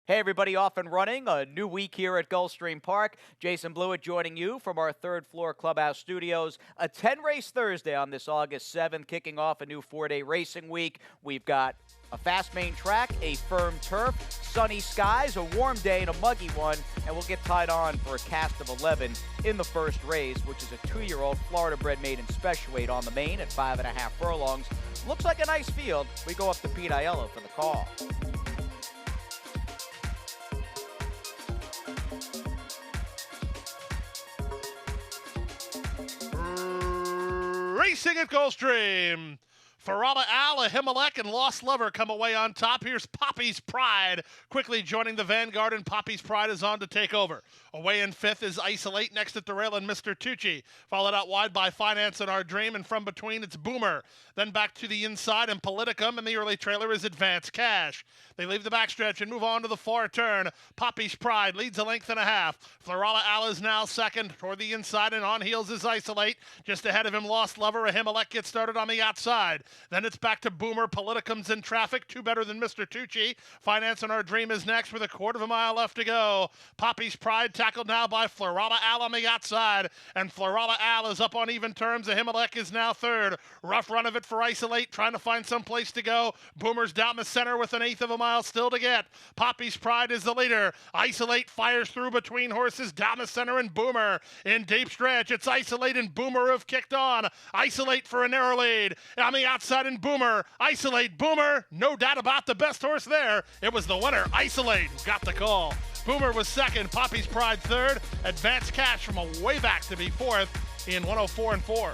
Hey, everybody, off and running. A new week here at Gulfstream Park. Jason Blewett joining you from our third floor clubhouse studios. A 10-race Thursday on this August 7th, kicking off a new 4-day racing week. We've got a fast main track, a firm turf, sunny skies, a warm day, and a muggy one. And we'll get tied on for a cast of 11 in the first race, which is a 2-year-old Florida-bred maiden special weight on the main at 5.5 furlongs. Looks like a nice field. We go up to Pete Aiello for the call. Racing at Gulfstream. Farala Al, Ahimelech, and Lost Lover come away on top. Here's Poppy's Pride quickly joining the vanguard, and Poppy's Pride is on to take over. Away in fifth is Isolate, next at the rail, and Mr. Tucci. Followed out wide by Finance and Our Dream, and from between it's Boomer. Then back to the inside, and Politicum, and the early trailer is Advance Cash. They leave the backstretch and move on to the far turn. Poppy's Pride leads a length and a half. Farala Al is now second toward the inside, and on heels is Isolate. Just ahead of him, Lost Lover. Ahimelech gets started on the outside. Then it's back to Boomer. Politicum's in traffic. Two better than Mr. Tucci. Finance and Our Dream is next with a quarter of a mile left to go. Poppy's Pride tackled now by Florala Al on the outside. And Florala Al is up on even terms. Ahimelech is now third. Rough run of it for Isolate, trying to find some place to go. Boomer's down the center with an eighth of a mile still to get. Poppy's Pride is the leader. Isolate fires through between horses. Down the center and Boomer in deep stretch. It's Isolate and Boomer have kicked on. Isolate for a narrow lead. On the outside and Boomer. Isolate, Boomer. No doubt about the best horse there. It was the winner, Isolate, who got the call. Boomer was second. Poppy's Pride third. Advance Cash from a way back to be fourth in 104 and 4.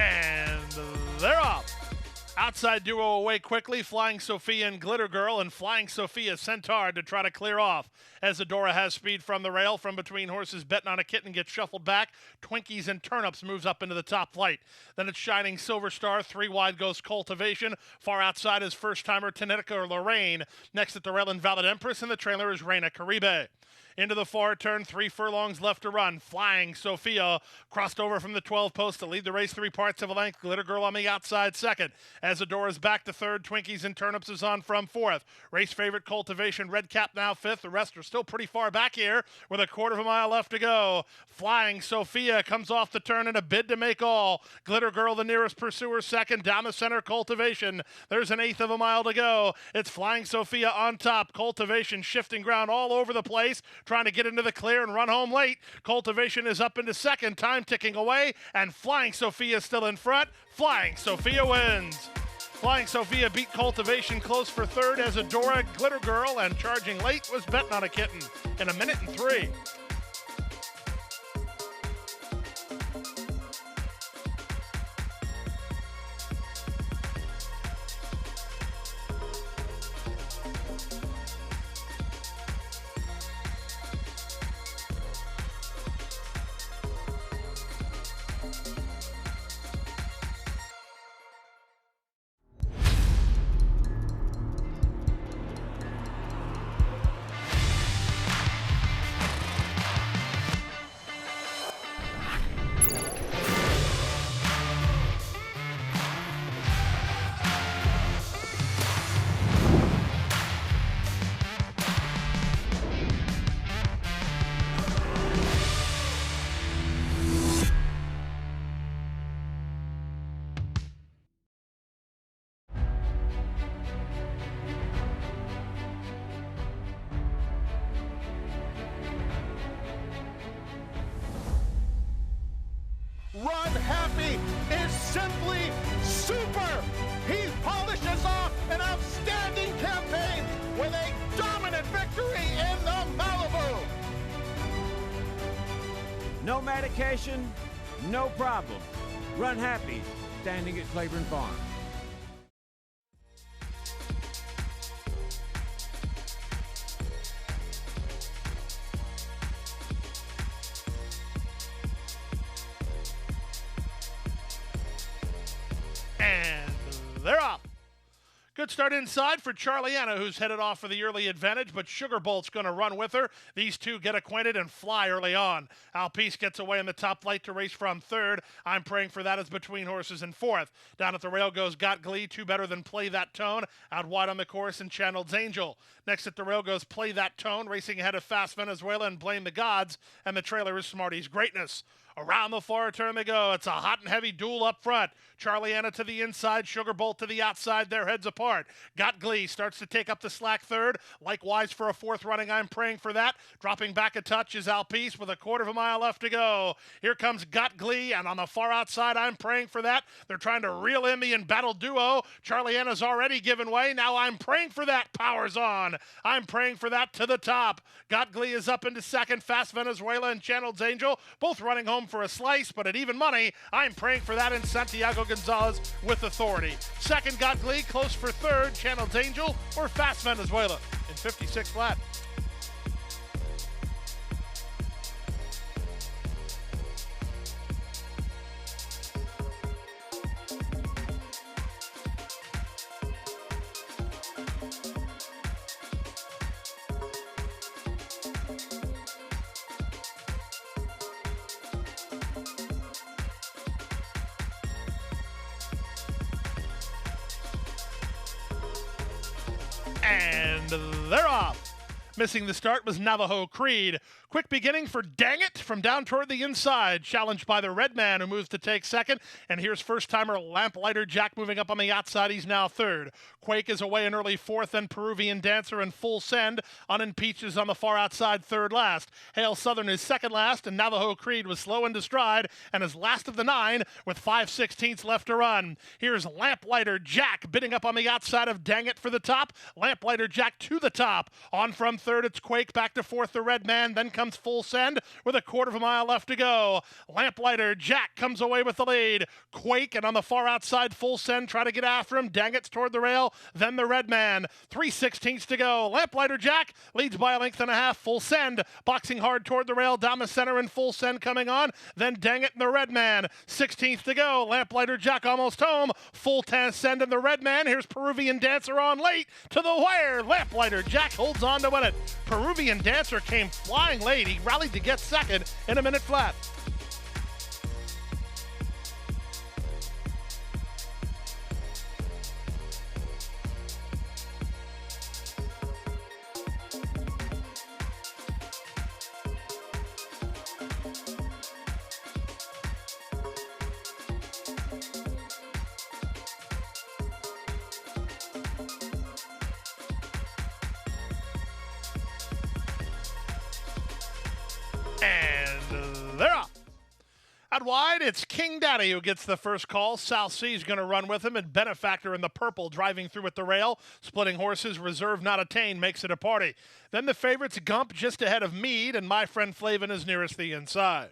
And they're off. Outside duo away quickly, Flying Sophia and Glitter Girl, and Flying Sophia sent hard to try to clear off. As Adora has speed from the rail, from between horses, Betting on a Kitten gets shuffled back. Twinkies and Turnips moves up into the top flight. Then it's Shining Silver Star, three wide goes Cultivation. Far outside is first-timer Tenetica or Lorraine. Next at the rail, Invalid Empress, and the trailer is Reina Caribe. Into the far turn, 3 furlongs left to run. Flying Sophia crossed over from the 12 post to lead the race 3 parts of a length. Glitter Girl on the outside second. As Adora's back to third, Twinkies and Turnips is on from fourth. Race favorite Cultivation, Red Cap now fifth. The rest are still pretty far back here with a quarter of a mile left to go. Flying Sophia comes off the turn in a bid to make all. Glitter Girl the nearest pursuer second. Down the center, Cultivation. There's an eighth of a mile to go. It's Flying Sophia on top. Cultivation shifting ground all over the place, trying to get into the clear and run home late. Cultivation is up into second, time ticking away, and Flying Sophia still in front. Flying Sophia wins. Flying Sophia beat Cultivation close for third as Adora, Glitter Girl, and charging late was Betting on a Kitten in 1:03. Run Happy is simply super. He polishes off an outstanding campaign with a dominant victory in the Malibu. No medication, no problem. Run Happy, standing at Claiborne Farm. Good start inside for Charliana, who's headed off for the early advantage, but Sugar Bolt's going to run with her. These two get acquainted and fly early on. Alpice gets away in the top flight to race from third. I'm praying for that as Between Horses in fourth. Down at the rail goes Got Glee, two better than Play That Tone. Out wide on the course and Channel's Angel. Next at the rail goes Play That Tone, racing ahead of Fast Venezuela and Blame the Gods, and the trailer is Smarty's Greatness. Around the far turn they go. It's a hot and heavy duel up front. Charliana to the inside, Sugar Bolt to the outside. Their heads apart. Got Glee starts to take up the slack third. Likewise for a fourth running, I'm praying for that. Dropping back a touch is Alpice with a quarter of a mile left to go. Here comes Got Glee, and on the far outside, I'm praying for that. They're trying to reel in the embattled duo. Charliana's already given way. Now I'm praying for that. Powers on. I'm praying for that to the top. Got Glee is up into second. Fast Venezuela and Channel's Angel both running home for a slice, but at even money, I'm praying for that in Santiago Gonzalez with authority. Second, Got Glee, close for third, Channel's Angel or Fast Venezuela in 56 flat. And they're off. Missing the start was Navajo Creed. Quick beginning for Dang It from down toward the inside. Challenged by the Red Man, who moves to take second. And here's first-timer Lamplighter Jack moving up on the outside. He's now third. Quake is away in early fourth, then Peruvian Dancer and Full Send. Unimpeached is on the far outside, third last. Hail Southern is second last, and Navajo Creed was slow into stride and is last of the 9 with 5/16 left to run. Here's Lamplighter Jack bidding up on the outside of Dang It for the top. Lamplighter Jack to the top. On from third, it's Quake. Back to fourth, the Red Man. Then comes Full Send with a quarter of a mile left to go. Lamplighter Jack comes away with the lead. Quake, and on the far outside, Full Send try to get after him. Dang It's toward the rail. Then the Red Man. 3/16 to go. Lamplighter Jack leads by a length and a half. Full Send boxing hard toward the rail. Down the center and Full Send coming on. Then Dang It and the Red Man. 16th to go. Lamplighter Jack almost home. Full Send and the Red Man. Here's Peruvian Dancer on late to the wire. Lamplighter Jack holds on to win it. Peruvian Dancer came flying late. He rallied to get second in a minute flat. And they're off. Out wide, it's King Daddy who gets the first call. South Sea's going to run with him, and Benefactor in the purple driving through at the rail. Splitting horses, Reserve Not Attained makes it a party. Then the favorites, Gump just ahead of Meade, and My Friend Flavin is nearest the inside.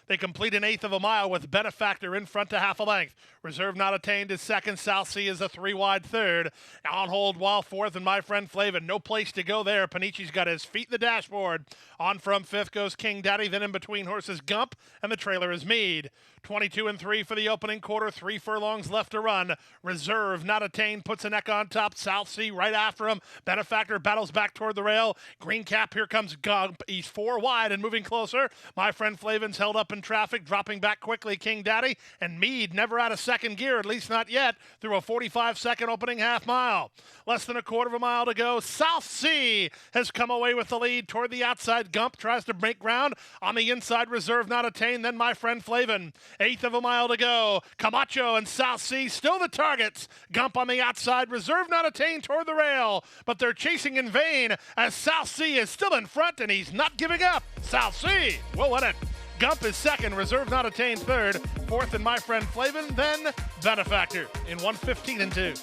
They complete an eighth of a mile with Benefactor in front to half a length. Reserve Not Attained is second. South Sea is a 3-wide third. On hold while fourth, and My Friend Flavin. No place to go there. Panici's got his feet in the dashboard. On from fifth goes King Daddy. Then in between horses, Gump, and the trailer is Meade. 22 and 3 for the opening quarter. 3 furlongs left to run. Reserve Not Attained puts a neck on top. South Sea right after him. Benefactor battles back toward the rail. Green Cap, here comes Gump. He's 4 wide and moving closer. My Friend Flavin's held up in traffic, dropping back quickly, King Daddy. And Meade never out of second gear, at least not yet, through a 45-second opening half mile. Less than a quarter of a mile to go. South Sea has come away with the lead toward the outside. Gump tries to break ground. On the inside, Reserve Not Attained, then My Friend Flavin. Eighth of a mile to go. Camacho and South Sea still the targets. Gump on the outside. Reserve Not Attained toward the rail. But they're chasing in vain as South Sea is still in front, and he's not giving up. South Sea will win it. Gump is second. Reserve Not Attained third. Fourth and My Friend Flavin. Then Benefactor in 1:15 and 2.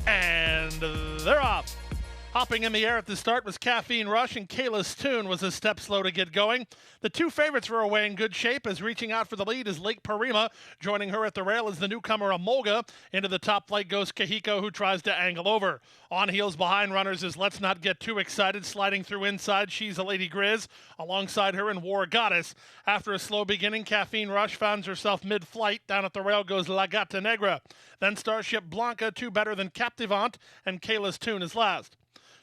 And they're off. Hopping in the air at the start was Caffeine Rush, and Kayla's Tune was a step slow to get going. The two favorites were away in good shape, as reaching out for the lead is Lake Parima. Joining her at the rail is the newcomer Amolga. Into the top flight goes Kahiko, who tries to angle over. On heels behind runners is Let's Not Get Too Excited, sliding through inside. She's a Lady Grizz. Alongside her in War Goddess. After a slow beginning, Caffeine Rush finds herself mid-flight. Down at the rail goes La Gata Negra. Then Starship Blanca, two better than Captivant, and Kayla's Tune is last.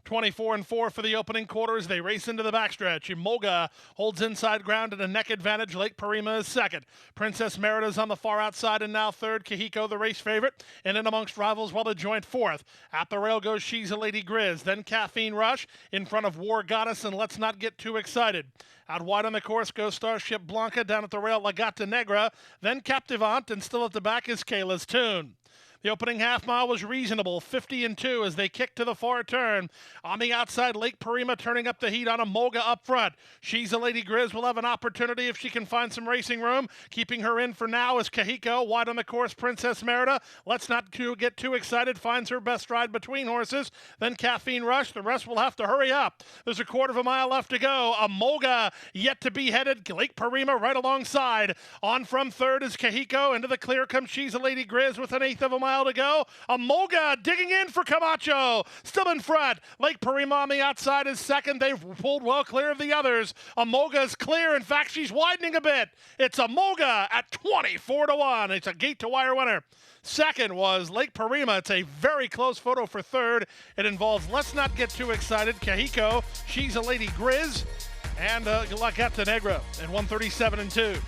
24-4 for the opening quarter as they race into the backstretch. Imolga holds inside ground at a neck advantage. Lake Parima is second. Princess Merida's on the far outside and now third. Kahiko, the race favorite, and in amongst rivals, well, a joint fourth. At the rail goes She's a Lady Grizz. Then Caffeine Rush in front of War Goddess and Let's Not Get Too Excited. Out wide on the course goes Starship Blanca. Down at the rail, La Gata Negra. Then Captivant, and still at the back is Kayla's Tune. The opening half mile was reasonable, 50-2 as they kick to the far turn. On the outside, Lake Parima turning up the heat on Amolga up front. She's a Lady Grizz will have an opportunity if she can find some racing room. Keeping her in for now is Kahiko. Wide on the course, Princess Merida. Let's not get too excited. Finds her best ride between horses. Then Caffeine Rush. The rest will have to hurry up. There's a quarter of a mile left to go. Amolga yet to be headed. Lake Parima right alongside. On from third is Kahiko. Into the clear comes She's a Lady Grizz with an eighth of a mile to go. Amolga digging in for Camacho. Still in front. Lake Parima on the outside is second. They've pulled well clear of the others. Amolga's clear. In fact, she's widening a bit. It's Amolga at 24-1. It's a gate-to-wire winner. Second was Lake Parima. It's a very close photo for third. It involves Let's Not Get Too Excited, Kahiko, She's a Lady Grizz, and La Gata Negra at 137-2.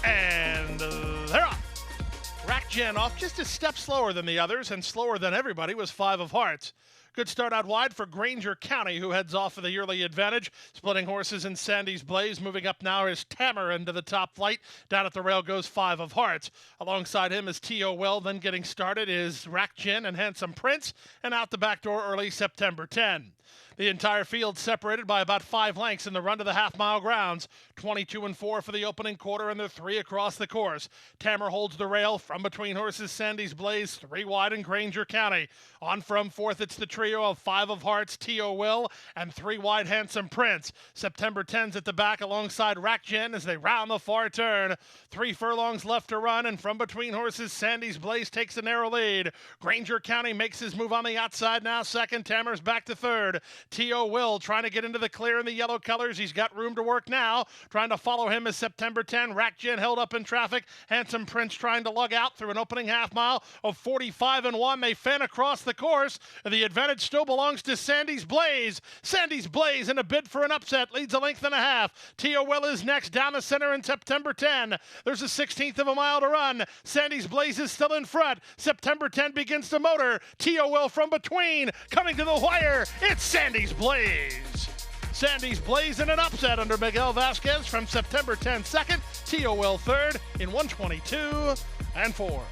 And they're off. Rack Jen off just a step slower than the others, and slower than everybody was Five of Hearts. Good start out wide for Granger County, who heads off for the yearly advantage. Splitting horses in Sandy's Blaze. Moving up now is Tamer into the top flight. Down at the rail goes Five of Hearts. Alongside him is T.O. Well. Then getting started is Rack Jen and Handsome Prince. And out the back door early September 10. The entire field separated by about 5 lengths in the run to the half-mile grounds. 22-4 for the opening quarter, and they're 3 across the course. Tamer holds the rail from between horses. Sandy's Blaze, 3 wide in Granger County. On from fourth, it's the trio of Five of Hearts, T.O. Will, and 3 wide Handsome Prince. September 10's at the back alongside Rack Jen as they round the far turn. 3 furlongs left to run, and from between horses, Sandy's Blaze takes a narrow lead. Granger County makes his move on the outside now. Second, Tamer's back to third. T.O. Will trying to get into the clear in the yellow colors. He's got room to work now. Trying to follow him is September 10. Rack Jen held up in traffic. Handsome Prince trying to lug out through an opening half mile of 45-1. They fan across the course. The advantage still belongs to Sandy's Blaze. Sandy's Blaze in a bid for an upset leads a length and a half. T.O. Will is next down the center in September 10. There's a 16th of a mile to run. Sandy's Blaze is still in front. September 10 begins to motor. T.O. Will from between. Coming to the wire. It's Sandy's Blaze. Sandy's Blaze in an upset under Miguel Vasquez from September 10 second. T.O. Will third in 122-4.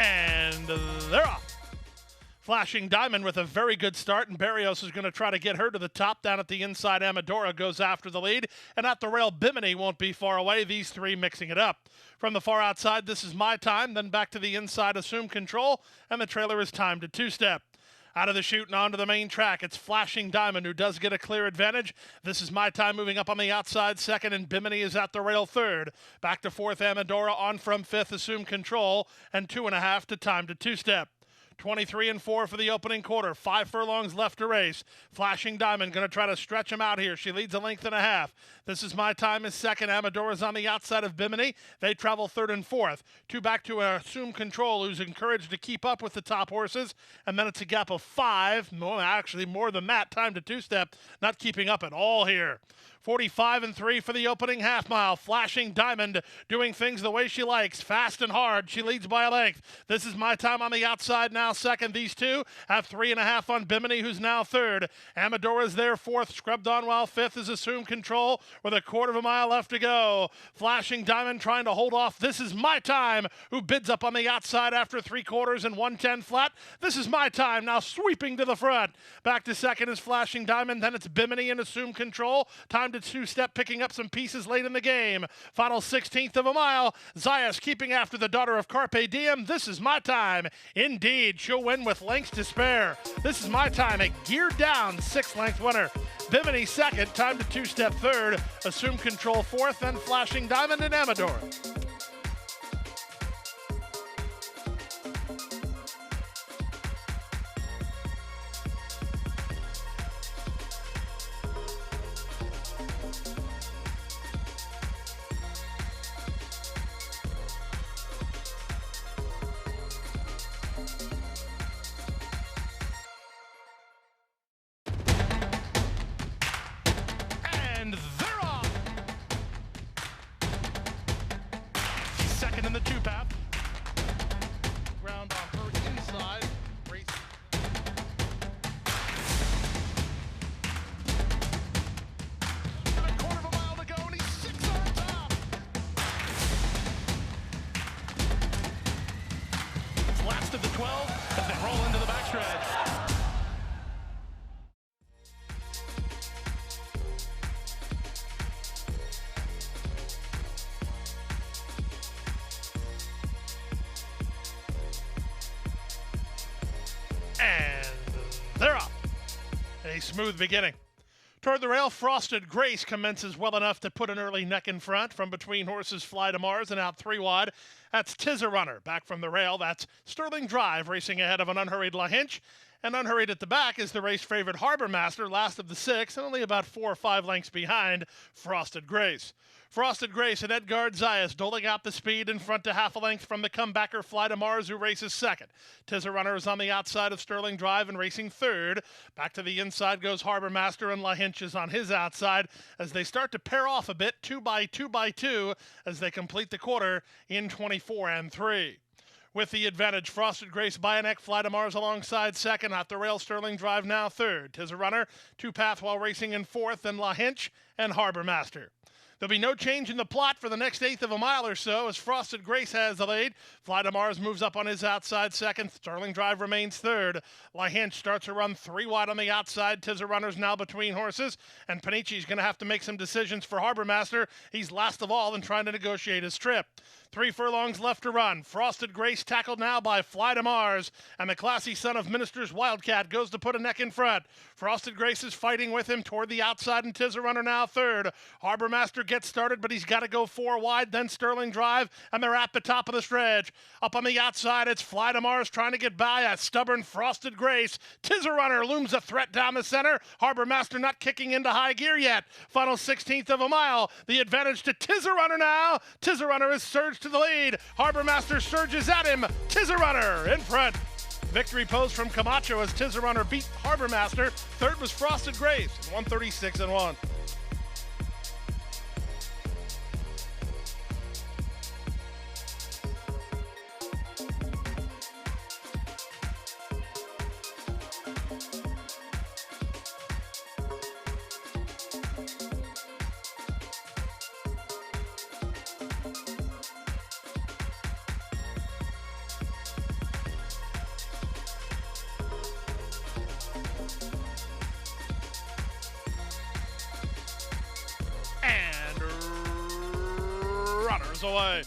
And they're off. Flashing Diamond with a very good start, and Barrios is going to try to get her to the top. Down at the inside, Amadora goes after the lead, and at the rail, Bimini won't be far away. These 3 mixing it up. From the far outside, This Is My Time, then back to the inside, Assume Control, and the trailer is timed to 2-step. Out of the chute and onto the main track, it's Flashing Diamond who does get a clear advantage. This Is My Time moving up on the outside second, and Bimini is at the rail third. Back to fourth, Amadora on from fifth, Assume Control, and 2.5 to time to 2-step. 23-4 for the opening quarter. 5 furlongs left to race. Flashing Diamond going to try to stretch him out here. She leads a length and a half. This Is My Time is second. Amadora's on the outside of Bimini. They travel third and fourth. 2 back to Assume Control, who's encouraged to keep up with the top horses. And then it's a gap of 5. Actually, more than that. Time to two-step. Not keeping up at all here. 45-3 for the opening half mile. Flashing Diamond doing things the way she likes. Fast and hard. She leads by a length. This Is My Time on the outside now second. These two have 3.5 on Bimini, who's now third. Amadora's there fourth. Scrubbed on while fifth is Assume Control with a quarter of a mile left to go. Flashing Diamond trying to hold off This Is My Time, who bids up on the outside after 3/4 and 110 flat. This Is My Time now sweeping to the front. Back to second is Flashing Diamond. Then it's Bimini and Assume Control. Time to two-step, picking up some pieces late in the game. Final 16th of a mile. Zayas keeping after the daughter of Carpe Diem. This Is My Time. Indeed, she'll win with lengths to spare. This Is My Time, a geared down 6-length winner. Bimini second, time to two-step third. Assume Control fourth, then Flashing Diamond and Amadora. And they're off. Second in the two-path. Ground on her inside. Race. And a quarter of a mile to go, and he's 6 on top. It's last of the 12 as they roll into the backstretch. And they're up. A smooth beginning. Toward the rail, Frosted Grace commences well enough to put an early neck in front. From between horses, Fly to Mars and out 3 wide. That's Tizza Runner. Back from the rail, that's Sterling Drive racing ahead of an unhurried La Hinch. And unhurried at the back is the race favorite Harbor Master, last of the 6, and only about 4 or 5 lengths behind Frosted Grace. Frosted Grace and Edgard Zayas doling out the speed in front to half a length from the comebacker Fly to Mars, who races second. Tizza Runner is on the outside of Sterling Drive and racing third. Back to the inside goes Harbor Master, and La Hinch is on his outside as they start to pair off a bit, 2 by 2 by 2, as they complete the quarter in 24-3. With the advantage, Frosted Grace by a neck, Fly to Mars alongside second. At the rail, Sterling Drive now third. Tizza Runner, two-path while racing in fourth, then La Hinch and Harbor Master. There'll be no change in the plot for the next 1/8 of a mile or so as Frosted Grace has the lead. Fly to Mars moves up on his outside second. Sterling Drive remains third. La Hinch starts a run 3 wide on the outside. Tizza Runner's now between horses. And Panici's going to have to make some decisions for Harbor Master. He's last of all and trying to negotiate his trip. 3 furlongs left to run. Frosted Grace tackled now by Fly to Mars. And the classy son of Minister's Wildcat goes to put a neck in front. Frosted Grace is fighting with him toward the outside, and Tizza Runner now third. Harbor Master gets started, but he's got to go 4 wide, then Sterling Drive, and they're at the top of the stretch. Up on the outside, it's Fly to Mars trying to get by a stubborn Frosted Grace. Tizza Runner looms a threat down the center. Harbor Master not kicking into high gear yet. Final 16th of a mile. The advantage to Tizza Runner now. Tizza Runner has surged to the lead. Harbor Master surges at him. Tizza Runner in front. Victory pose from Camacho as Tizza Runner beat Harbor Master. Third was Frosted Grace, 136-1. Runners away.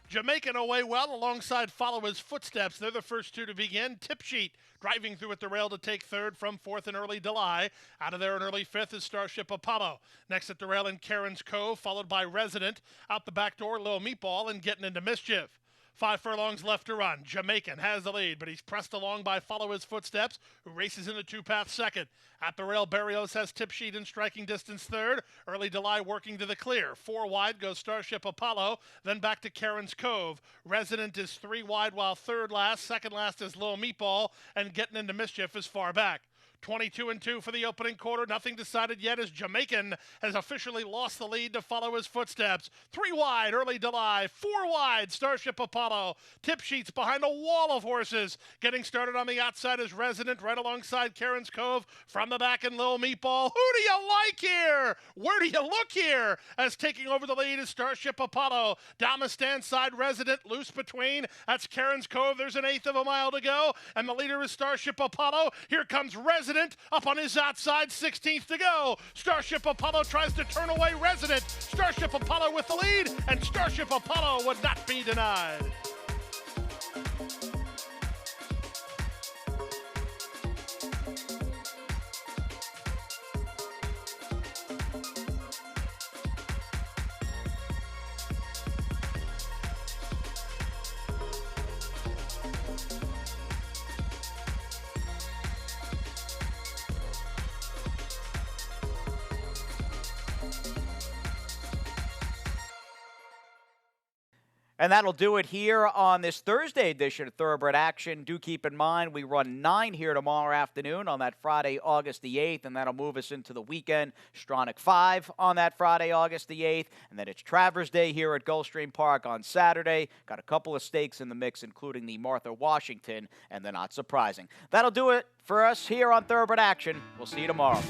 Jamaican away well alongside follow his footsteps. They're the first 2 to begin. Tip Sheet driving through at the rail to take third from fourth in early Delay. Out of there in early fifth is Starship Apollo. Next at the rail in Karen's Cove, followed by Resident. Out the back door, Lil Meatball and Getting Into Mischief. 5 furlongs left to run. Jamaican has the lead, but he's pressed along by Follow His Footsteps, who races in the two-path second. At the rail, Barrios has Tip Sheet in striking distance third. Early Delay working to the clear. 4 wide goes Starship Apollo, then back to Karen's Cove. Resident is 3 wide, while third last. Second last is Lil Meatball, and Getting Into Mischief is far back. 22-2 for the opening quarter. Nothing decided yet as Jamaican has officially lost the lead to Follow His Footsteps. 3 wide, Early Delay. 4 wide, Starship Apollo. Tip Sheets behind a wall of horses. Getting started on the outside is Resident, right alongside Karen's Cove. From the back and Lil Meatball. Who do you like here? Where do you look here? As taking over the lead is Starship Apollo. Down the stand side, Resident loose between. That's Karen's Cove. There's an eighth of a mile to go. And the leader is Starship Apollo. Here comes Resident up on his outside, 16th to go. Starship Apollo tries to turn away Resident. Starship Apollo with the lead, and Starship Apollo would not be denied. And that'll do it here on this Thursday edition of Thoroughbred Action. Do keep in mind, we run 9 here tomorrow afternoon on that Friday, August the 8th, and that'll move us into the weekend. Stronach 5 on that Friday, August the 8th, and then it's Travers Day here at Gulfstream Park on Saturday. Got a couple of stakes in the mix, including the Martha Washington and the Not Surprising. That'll do it for us here on Thoroughbred Action. We'll see you tomorrow.